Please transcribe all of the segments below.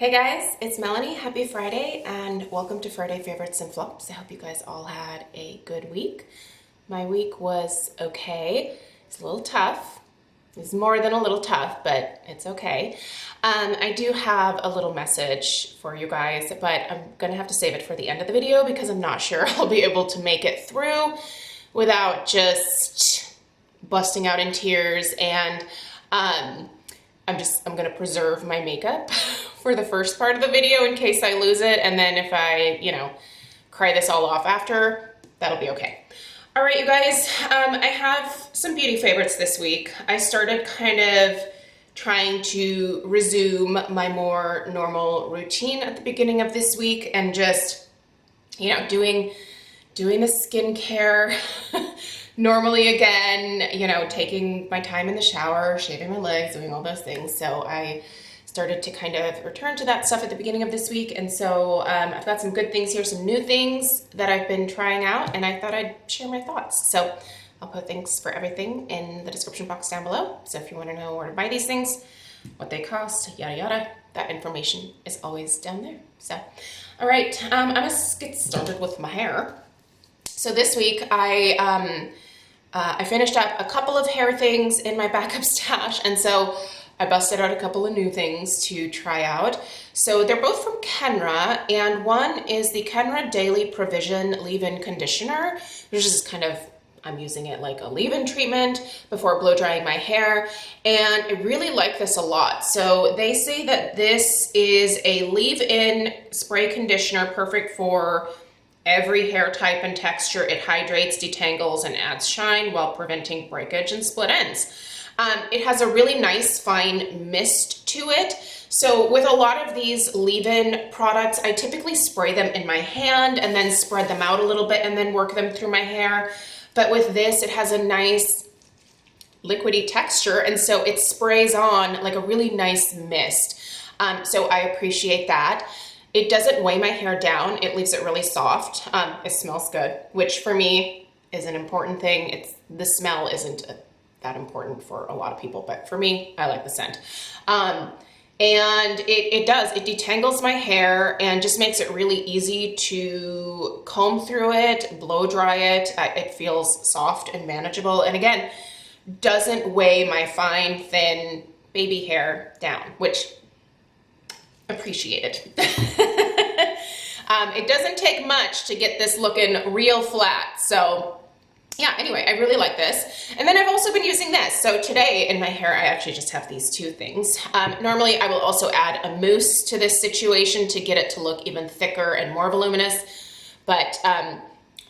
Hey guys, it's Melanie. Happy Friday and welcome to Friday Favorites and Flops. I hope you guys all had a good week. My week was okay. It's a little tough. It's more than a little tough, but it's okay. I do have a little message for you guys, but I'm gonna have to save it for the end of the video because I'm not sure I'll be able to make it through without just busting out in tears. And I'm gonna preserve my makeup for the first part of the video in case I lose it, and then if I, cry this all off after, that'll be okay. All right, you guys, I have some beauty favorites this week. I started kind of trying to resume my more normal routine at the beginning of this week and just, doing the skincare normally again, taking my time in the shower, shaving my legs, doing all those things. So I started to kind of return to that stuff at the beginning of this week. And so I've got some good things here, some new things that I've been trying out, and I thought I'd share my thoughts. So I'll put links for everything in the description box down below. So if you want to know where to buy these things, what they cost, yada yada, that information is always down there. So, all right, I'm gonna get started with my hair. So this week I finished up a couple of hair things in my backup stash, and so I busted out a couple of new things to try out. So they're both from Kenra, and one is the Kenra Daily Provision Leave-In Conditioner, which is kind of, I'm using it like a leave-in treatment before blow drying my hair, and I really like this a lot. So they say that this is a leave-in spray conditioner perfect for every hair type and texture. It hydrates, detangles, and adds shine while preventing breakage and split ends. It has a really nice fine mist to it. So with a lot of these leave-in products, I typically spray them in my hand and then spread them out a little bit and then work them through my hair. But with this, it has a nice liquidy texture, and so it sprays on like a really nice mist. So I appreciate that. It doesn't weigh my hair down. It leaves it really soft. It smells good, which for me is an important thing. The smell isn't that important for a lot of people, but for me, I like the scent. And it detangles my hair and just makes it really easy to comb through it, blow dry it. It feels soft and manageable. And again, doesn't weigh my fine, thin baby hair down, which appreciated. It doesn't take much to get this looking real flat. So yeah, anyway, I really like this. And then I've also been using this. So today in my hair, I actually just have these two things. Normally I will also add a mousse to this situation to get it to look even thicker and more voluminous, but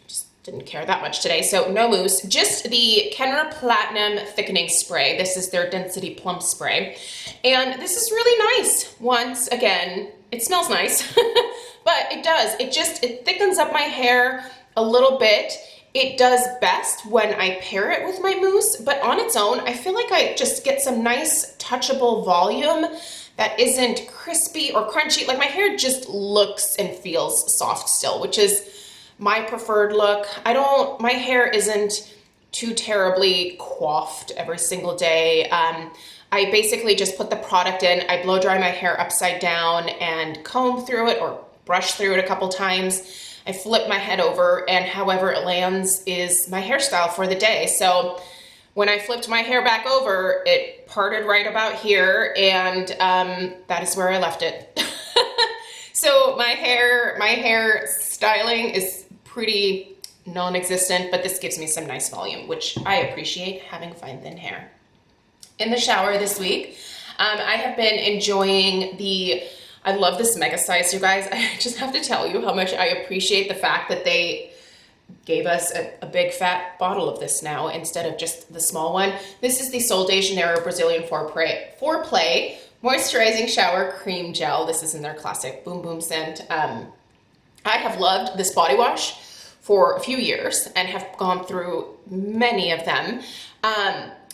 just didn't care that much today. So no mousse, just the Kenra Platinum Thickening Spray. This is their Density Plump Spray. And this is really nice. Once again, it smells nice, but it does. It thickens up my hair a little bit. It does best when I pair it with my mousse, but on its own, I feel like I just get some nice touchable volume that isn't crispy or crunchy. Like my hair just looks and feels soft still, which is my preferred look. My hair isn't too terribly coiffed every single day. I basically just put the product in, I blow dry my hair upside down and comb through it or brush through it a couple times. I flip my head over, and however it lands is my hairstyle for the day. So when I flipped my hair back over, it parted right about here, and that is where I left it. So my hair styling is pretty non-existent, but this gives me some nice volume, which I appreciate, having fine thin hair. In the shower this week, I have been enjoying I love this mega size, you guys. I just have to tell you how much I appreciate the fact that they gave us a big fat bottle of this now instead of just the small one. This is the Sol de Janeiro Brazilian Foreplay Moisturizing Shower Cream Gel. This is in their classic Boom Boom scent. I have loved this body wash for a few years and have gone through many of them.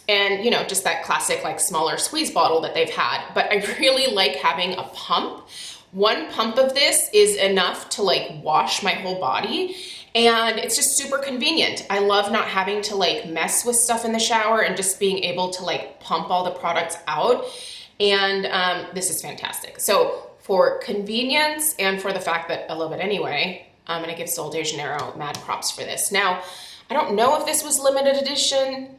And just that classic like smaller squeeze bottle that they've had, but I really like having a pump. One pump of this is enough to like wash my whole body, and it's just super convenient. I love not having to like mess with stuff in the shower and just being able to like pump all the products out. And this is fantastic. So for convenience and for the fact that I love it anyway, I'm gonna give Sol de Janeiro mad props for this. Now, I don't know if this was limited edition.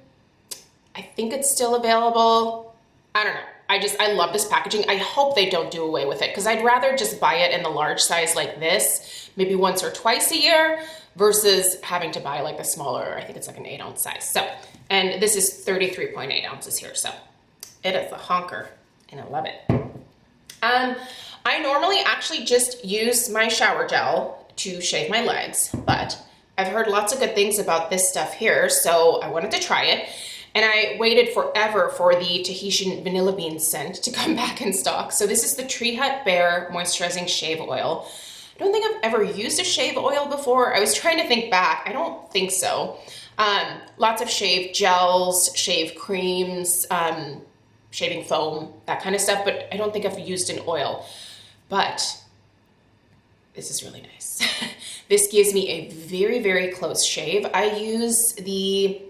I think it's still available. I don't know. I love this packaging. I hope they don't do away with it because I'd rather just buy it in the large size like this, maybe once or twice a year, versus having to buy like the smaller, I think it's like an 8-ounce size. So, and this is 33.8 ounces here. So it is a honker and I love it. I normally actually just use my shower gel to shave my legs, but I've heard lots of good things about this stuff here, so I wanted to try it. And I waited forever for the Tahitian vanilla bean scent to come back in stock. So this is the Tree Hut Bare Moisturizing Shave Oil. I don't think I've ever used a shave oil before. I was trying to think back. I don't think so. Lots of shave gels, shave creams, shaving foam, that kind of stuff, but I don't think I've used an oil. But this is really nice. This gives me a very, very close shave. I use the,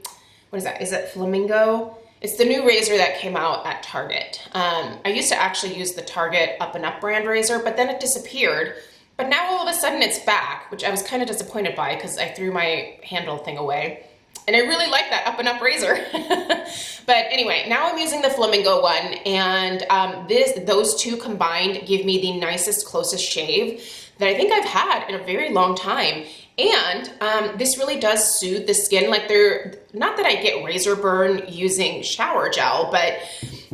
what is that? Is it Flamingo? It's the new razor that came out at Target. I used to actually use the Target Up and Up brand razor, but then it disappeared. But now all of a sudden it's back, which I was kind of disappointed by because I threw my handle thing away. And I really like that Up and Up razor. But anyway, now I'm using the Flamingo one, and those two combined give me the nicest, closest shave that I think I've had in a very long time. And this really does soothe the skin. Like not that I get razor burn using shower gel, but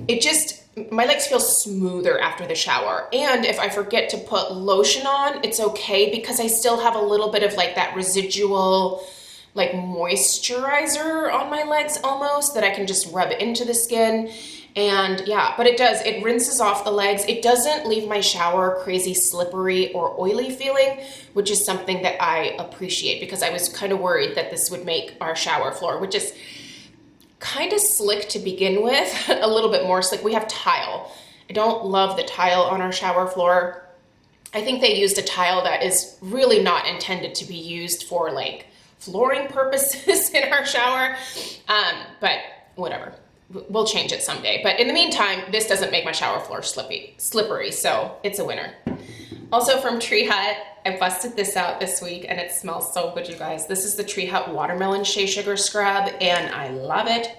it just, my legs feel smoother after the shower. And if I forget to put lotion on, it's okay because I still have a little bit of like that residual like moisturizer on my legs almost that I can just rub into the skin. And yeah, but it rinses off the legs. It doesn't leave my shower crazy slippery or oily feeling, which is something that I appreciate because I was kind of worried that this would make our shower floor, which is kind of slick to begin with, a little bit more slick. We have tile. I don't love the tile on our shower floor. I think they used a tile that is really not intended to be used for like flooring purposes in our shower, but whatever. We'll change it someday. But in the meantime, this doesn't make my shower floor slippery, so it's a winner. Also from Tree Hut, I busted this out this week and it smells so good, you guys. This is the Tree Hut Watermelon Shea Sugar Scrub and I love it.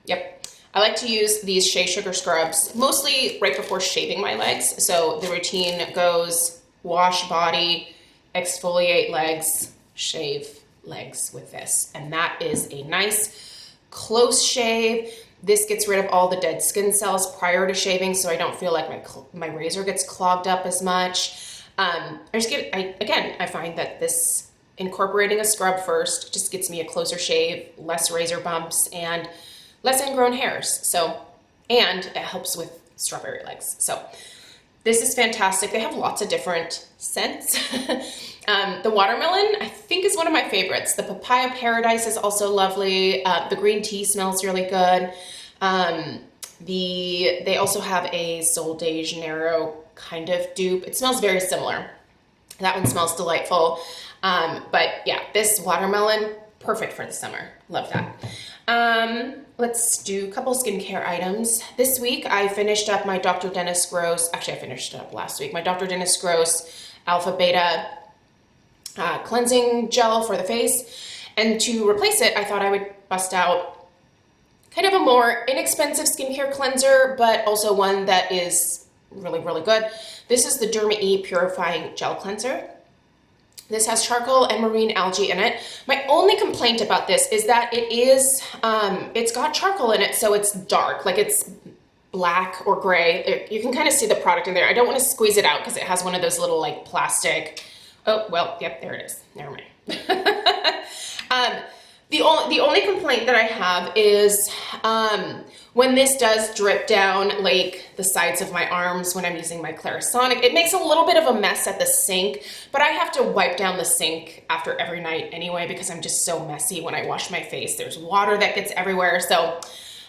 Yep. I like to use these shea sugar scrubs mostly right before shaving my legs. So the routine goes wash body, exfoliate legs, shave legs with this. And that is a nice close shave. This gets rid of all the dead skin cells prior to shaving, so I don't feel like my razor gets clogged up as much. I find that this incorporating a scrub first just gets me a closer shave, less razor bumps, and less ingrown hairs. So, and it helps with strawberry legs. So this is fantastic. They have lots of different scents. The watermelon, I think, is one of my favorites. The papaya paradise is also lovely. The green tea smells really good. They also have a Sol de Janeiro kind of dupe. It smells very similar. That one smells delightful. But yeah, this watermelon, perfect for the summer. Love that. Let's do a couple skincare items. This week, I finished up my Dr. Dennis Gross, actually I finished it up last week, my Dr. Dennis Gross Alpha Beta cleansing gel for the face. And to replace it, I thought I would bust out kind of a more inexpensive skincare cleanser, but also one that is really, really good. This is the Derma E Purifying Gel Cleanser. This has charcoal and marine algae in it. My only complaint about this is that it's got charcoal in it, so it's dark, like it's black or gray. You can kind of see the product in there. I don't want to squeeze it out because it has one of those little like plastic, oh, well, yep, there it is. Never mind. The only complaint that I have is when this does drip down like the sides of my arms when I'm using my Clarisonic, it makes a little bit of a mess at the sink, but I have to wipe down the sink after every night anyway because I'm just so messy when I wash my face. There's water that gets everywhere, so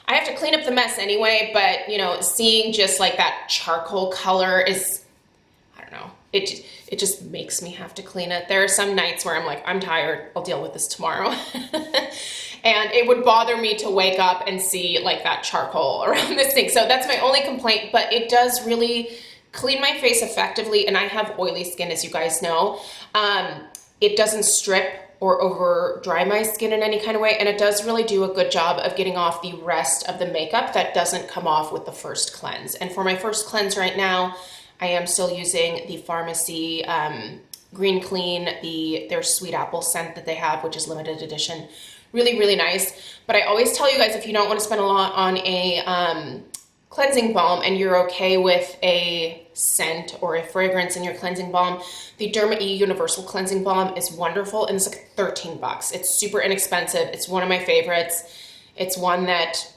I have to clean up the mess anyway, but you know, seeing just like that charcoal color is, I don't don't know. It just makes me have to clean it. There are some nights where I'm like, I'm tired, I'll deal with this tomorrow. And it would bother me to wake up and see like that charcoal around this thing. So that's my only complaint, but it does really clean my face effectively. And I have oily skin, as you guys know. It doesn't strip or over dry my skin in any kind of way. And it does really do a good job of getting off the rest of the makeup that doesn't come off with the first cleanse. And for my first cleanse right now, I am still using the Pharmacy Green Clean, their sweet apple scent that they have, which is limited edition. Really, really nice. But I always tell you guys, if you don't want to spend a lot on a cleansing balm and you're okay with a scent or a fragrance in your cleansing balm, the Derma E Universal Cleansing Balm is wonderful, and it's like 13 bucks. It's super inexpensive. It's one of my favorites. It's one that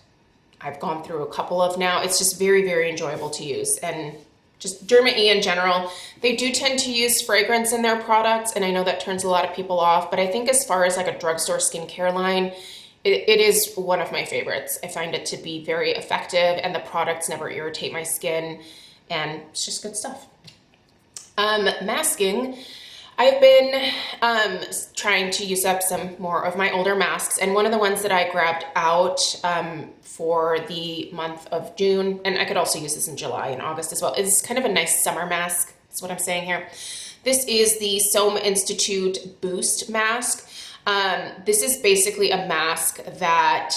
I've gone through a couple of now. It's just very, very enjoyable to use. And just Derma E in general, they do tend to use fragrance in their products, and I know that turns a lot of people off, but I think as far as like a drugstore skincare line, it is one of my favorites. I find it to be very effective, and the products never irritate my skin, and it's just good stuff. Masking, I've been trying to use up some more of my older masks, and one of the ones that I grabbed out for the month of June, and I could also use this in July and August as well, is kind of a nice summer mask. That's what I'm saying here. This is the Soam Institute Boost Mask. This is basically a mask that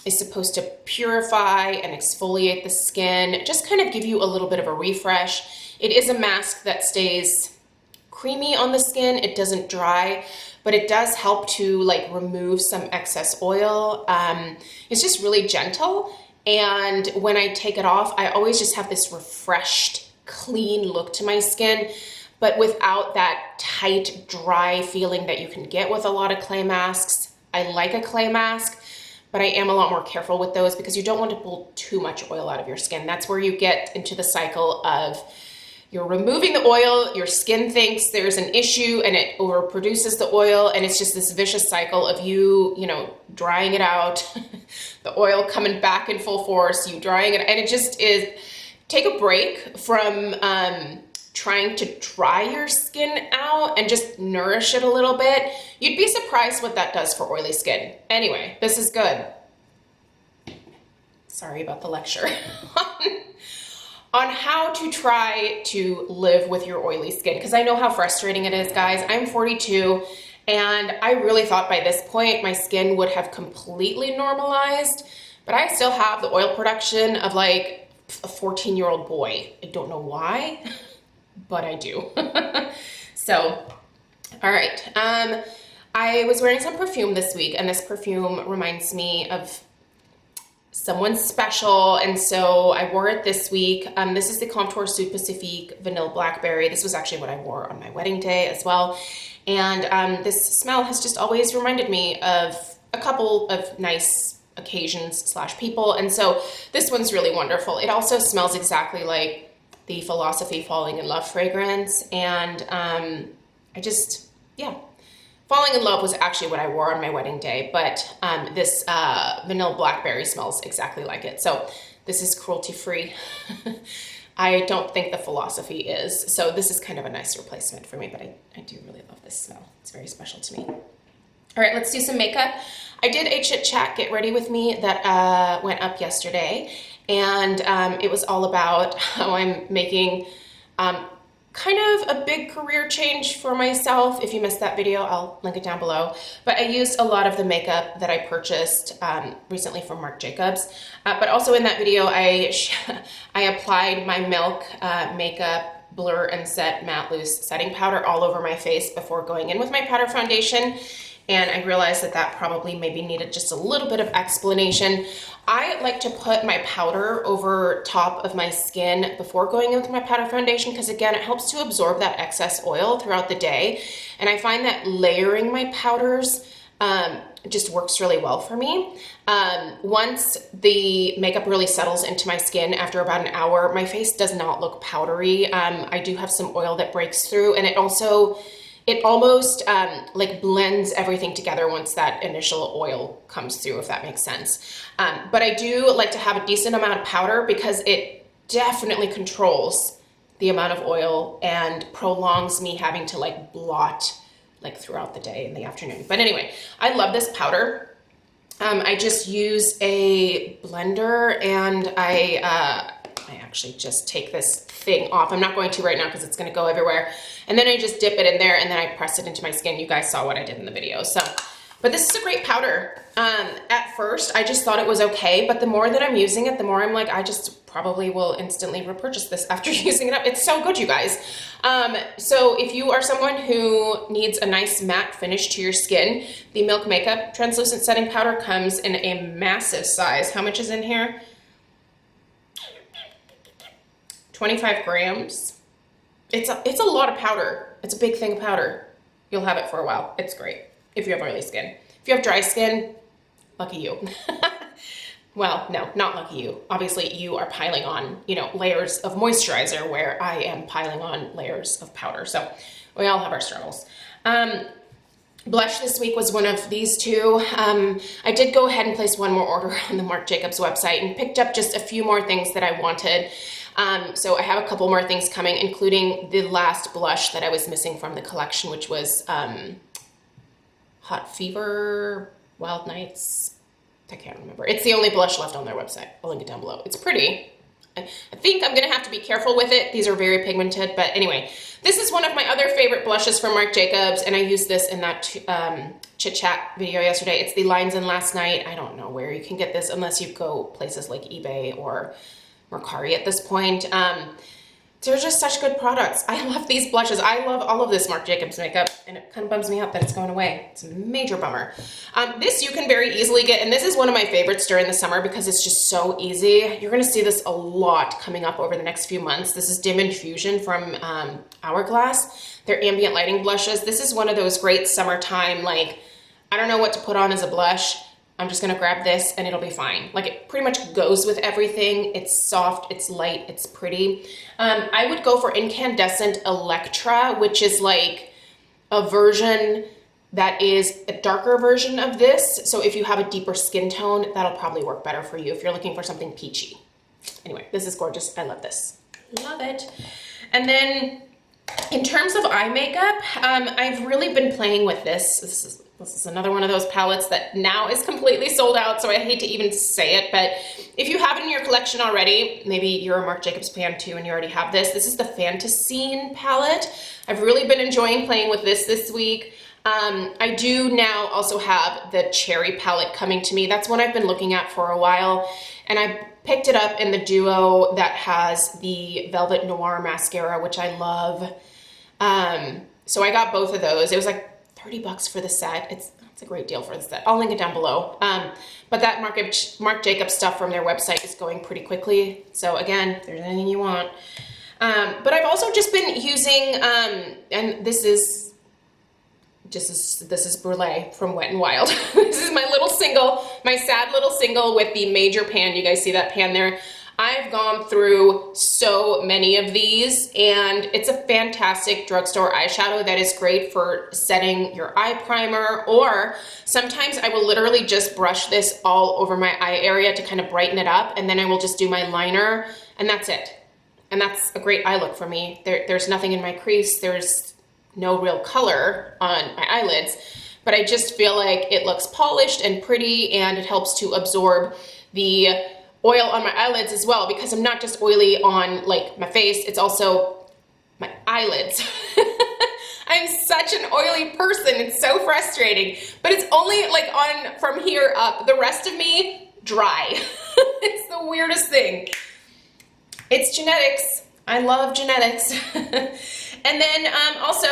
is supposed to purify and exfoliate the skin, just kind of give you a little bit of a refresh. It is a mask that stays creamy on the skin. It doesn't dry, but it does help to like remove some excess oil. It's just really gentle. And when I take it off, I always just have this refreshed, clean look to my skin, but without that tight, dry feeling that you can get with a lot of clay masks. I like a clay mask, but I am a lot more careful with those because you don't want to pull too much oil out of your skin. That's where you get into the cycle of you're removing the oil, your skin thinks there's an issue and it overproduces the oil, and it's just this vicious cycle of you know, drying it out, the oil coming back in full force, you drying it, and it just is, take a break from trying to dry your skin out and just nourish it a little bit. You'd be surprised what that does for oily skin. Anyway, this is good. Sorry about the lecture. On how to try to live with your oily skin, because I know how frustrating it is, guys. I'm 42, and I really thought by this point my skin would have completely normalized, but I still have the oil production of like a 14-year-old boy. I don't know why, but I do. So, all right. I was wearing some perfume this week, and this perfume reminds me of someone special, and so I wore it this week. This is the Comptoir Sud Pacifique Vanilla Blackberry. This was actually what I wore on my wedding day as well, and this smell has just always reminded me of a couple of nice occasions / people, and so this one's really wonderful. It also smells exactly like the Philosophy Falling in Love fragrance, and yeah. Falling in Love was actually what I wore on my wedding day, but this Vanilla Blackberry smells exactly like it. So this is cruelty-free. I don't think the Philosophy is. So this is kind of a nice replacement for me, but I do really love this smell. It's very special to me. All right, let's do some makeup. I did a chit chat, get ready with me, that went up yesterday. And it was all about how I'm making kind of a big career change for myself. If you missed that video, I'll link it down below. But I used a lot of the makeup that I purchased recently from Marc Jacobs. But also in that video, I applied my Milk Makeup Blur and Set Matte Loose Setting Powder all over my face before going in with my powder foundation. And I realized that that probably maybe needed just a little bit of explanation. I like to put my powder over top of my skin before going in with my powder foundation because, again, it helps to absorb that excess oil throughout the day. And I find that layering my powders just works really well for me. Once the makeup really settles into my skin after about an hour, my face does not look powdery. I do have some oil that breaks through, and it almost like blends everything together once that initial oil comes through, if that makes sense. But I do like to have a decent amount of powder because it definitely controls the amount of oil and prolongs me having to like blot like throughout the day in the afternoon. But anyway, I love this powder. I just use a blender and I actually just take this thing off. I'm not going to right now because it's going to go everywhere. And then I just dip it in there and then I press it into my skin. You guys saw what I did in the video. So, but this is a great powder. At first, I just thought it was okay, but the more that I'm using it, the more I'm like, I just probably will instantly repurchase this after using it up. It's so good, you guys. So if you are someone who needs a nice matte finish to your skin, the Milk Makeup Translucent Setting Powder comes in a massive size. How much is in here? 25 grams. It's a lot of powder. It's a big thing of powder. You'll have it for a while. It's great if you have oily skin. If you have dry skin, lucky you. Well, no, not lucky you. Obviously, you are piling on, you know, layers of moisturizer where I am piling on layers of powder. So we all have our struggles. Blush this week was one of these two. I did go ahead and place one more order on the Marc Jacobs website and picked up just a few more things that I wanted. So I have a couple more things coming, including the last blush that I was missing from the collection, which was Hot Fever, Wild Nights. I can't remember. It's the only blush left on their website. I'll link it down below. It's pretty. I think I'm gonna have to be careful with it. These are very pigmented, but anyway, this is one of my other favorite blushes from Marc Jacobs, and I used this in that chit chat video yesterday. It's the Lines in Last Night. I don't know where you can get this unless you go places like eBay or Mercari at this point. They're just such good products. I love these blushes. I love all of this Marc Jacobs makeup, and it kind of bums me out that it's going away. It's a major bummer. This you can very easily get, and this is one of my favorites during the summer because it's just so easy. You're gonna see this a lot coming up over the next few months. This is Dim Infusion from Hourglass. They're ambient lighting blushes. This is one of those great summertime, like, I don't know what to put on as a blush. I'm just gonna grab this and it'll be fine. Like, it pretty much goes with everything. It's soft, it's light, it's pretty. I would go for Incandescent Electra, which is like a version that is a darker version of this. So if you have a deeper skin tone, that'll probably work better for you if you're looking for something peachy. Anyway, this is gorgeous. I love this. Love it. And then in terms of eye makeup, I've really been playing with this. This is another one of those palettes that now is completely sold out, so I hate to even say it, but if you have it in your collection already, maybe you're a Marc Jacobs fan too and you already have this. This is the Fantasine palette. I've really been enjoying playing with this week. I do now also have the Cherry palette coming to me. That's one I've been looking at for a while, and I picked it up in the duo that has the Velvet Noir mascara, which I love. So I got both of those. It was like 30 bucks for the set. It's a great deal for the set. I'll link it down below. But that Marc Jacobs stuff from their website is going pretty quickly. So again, if there's anything you want. But I've also just been using, and this is Brulee from Wet n Wild. This is my little single, my sad little single with the major pan. You guys see that pan there? I've gone through so many of these, and it's a fantastic drugstore eyeshadow that is great for setting your eye primer, or sometimes I will literally just brush this all over my eye area to kind of brighten it up, and then I will just do my liner, and that's it. And that's a great eye look for me. There's nothing in my crease, there's no real color on my eyelids, but I just feel like it looks polished and pretty, and it helps to absorb the oil on my eyelids as well, because I'm not just oily on like my face, it's also my eyelids. I'm such an oily person, it's so frustrating, but it's only like on from here up. The rest of me, dry. It's the weirdest thing. It's genetics. I love genetics. And then also,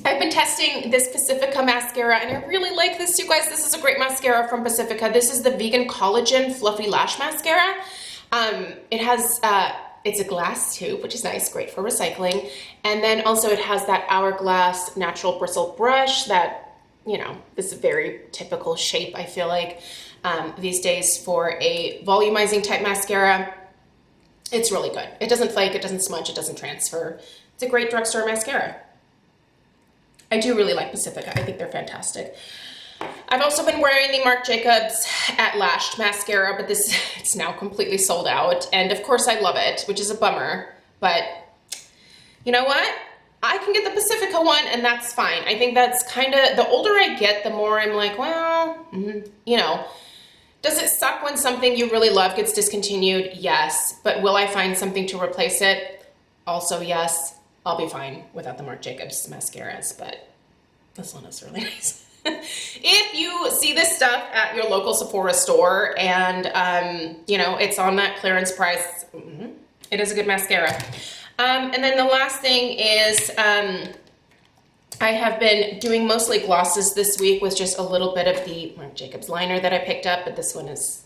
I've been testing this Pacifica mascara, and I really like this, you guys. This is a great mascara from Pacifica. This is the Vegan Collagen Fluffy Lash Mascara. It has, it's a glass tube, which is nice, great for recycling. And then also it has that Hourglass natural bristle brush that, you know, this is a very typical shape, I feel like, these days for a volumizing type mascara. It's really good. It doesn't flake, it doesn't smudge, it doesn't transfer. It's a great drugstore mascara. I do really like Pacifica. I think they're fantastic. I've also been wearing the Marc Jacobs at Lash mascara, but it's now completely sold out. And of course I love it, which is a bummer, but you know what? I can get the Pacifica one and that's fine. I think that's kind of, the older I get, the more I'm like, well, you know, does it suck when something you really love gets discontinued? Yes. But will I find something to replace it? Also, yes. I'll be fine without the Marc Jacobs mascaras, but this one is really nice. If you see this stuff at your local Sephora store and, you know, it's on that clearance price, it is a good mascara. And then the last thing is, I have been doing mostly glosses this week with just a little bit of the Marc Jacobs liner that I picked up, but this one's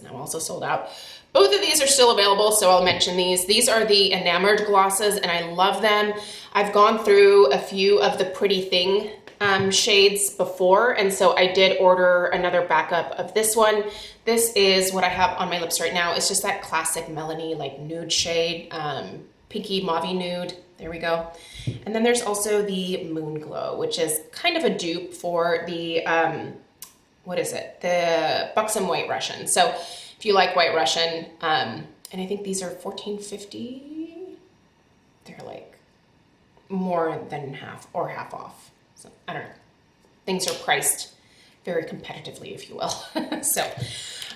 now also sold out. Both of these are still available, so I'll mention these. These are the enamored glosses, and I love them. I've gone through a few of the Pretty Thing shades before, and so I did order another backup of this one. This is what I have on my lips right now. It's just that classic Melanie, like nude shade, pinky mauve nude. There we go. And then there's also the Moon Glow, which is kind of a dupe for the, what is it? The Buxom White Russian. So if you like White Russian, and I think these are $14.50. They're like more than half or half off. So I don't know. Things are priced very competitively, if you will. So,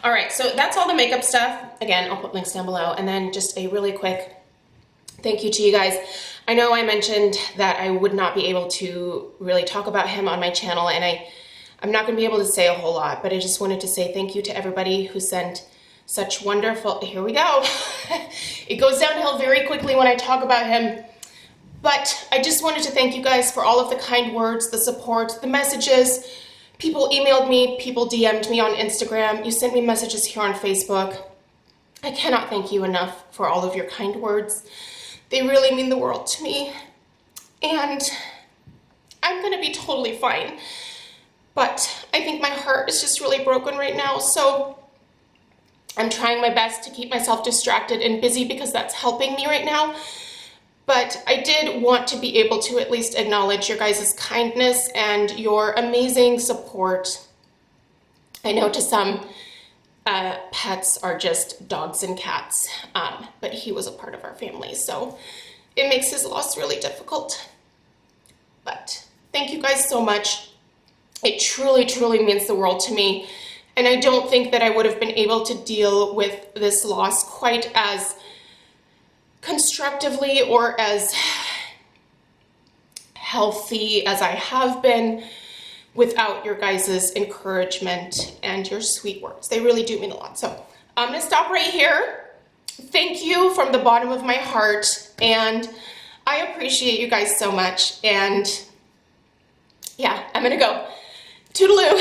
all right. So that's all the makeup stuff. Again, I'll put links down below. And then just a really quick thank you to you guys. I know I mentioned that I would not be able to really talk about him on my channel, and I'm not going to be able to say a whole lot, but I just wanted to say thank you to everybody who sent such wonderful, here we go. It goes downhill very quickly when I talk about him, but I just wanted to thank you guys for all of the kind words, the support, the messages. People emailed me, people DM'd me on Instagram, you sent me messages here on Facebook. I cannot thank you enough for all of your kind words. They really mean the world to me, and I'm gonna be totally fine, but I think my heart is just really broken right now, so I'm trying my best to keep myself distracted and busy because that's helping me right now, but I did want to be able to at least acknowledge your guys' kindness and your amazing support. I know to some, pets are just dogs and cats, but he was a part of our family, so it makes his loss really difficult. But thank you guys so much. It truly, truly means the world to me, and I don't think that I would have been able to deal with this loss quite as constructively or as healthy as I have been without your guys' encouragement and your sweet words. They really do mean a lot. So I'm gonna stop right here. Thank you from the bottom of my heart, and I appreciate you guys so much. And yeah, I'm gonna go. Toodaloo.